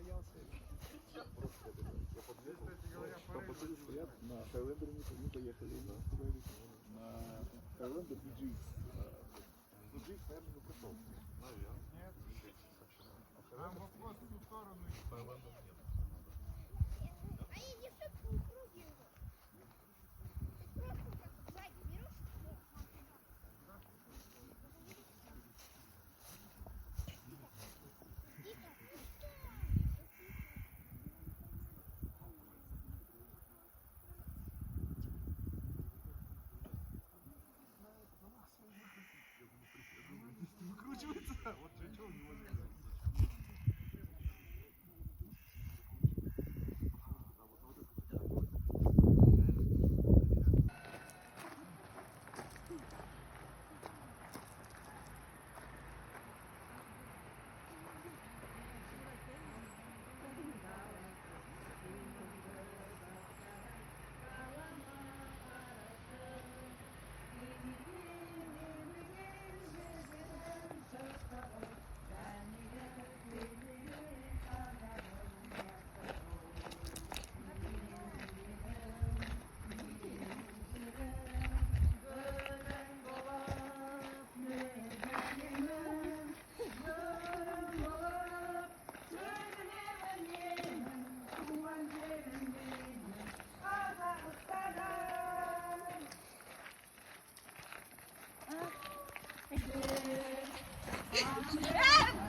Там пацаны стоят на Хайлендере, мы поехали на Хайлендер и GX. Ну, GX, наверное, не прошел. Нет. Там вопрос в ту сторону. А я не все по круге. Просто так сзади берешь. Выкручивается. Вот что у него нет.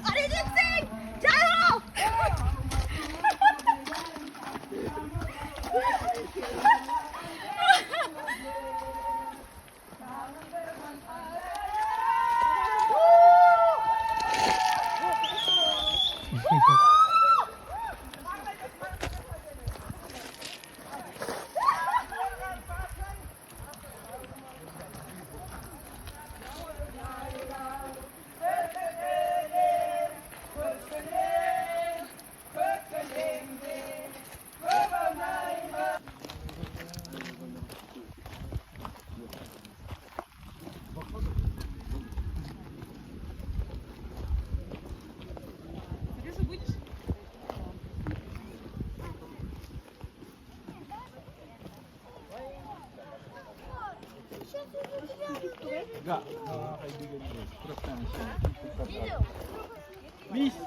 Arayeceksin! Çayol! Да, kaibigan ko. Trust namin siya. Miss!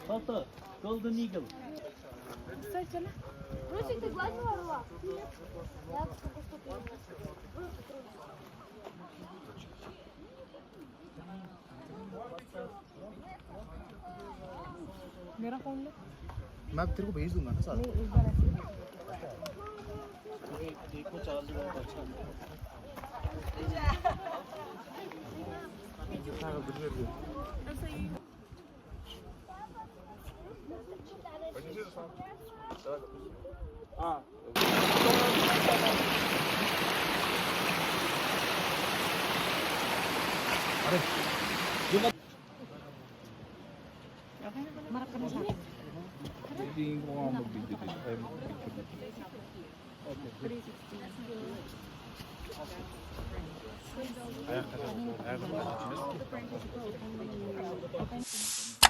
Photo, Golden Eagle. Русик, ты гладила орла? Нет. Я только что перевела. मेरा फोन ले मैं तेरे को भेज दूंगा ना साथ। नहीं एक बार ऐसे देखो चार्ज बहुत अच्छा marap ka na sa akin. Hindi ko nga mag-video dito. Ay, mag-picture dito. 360.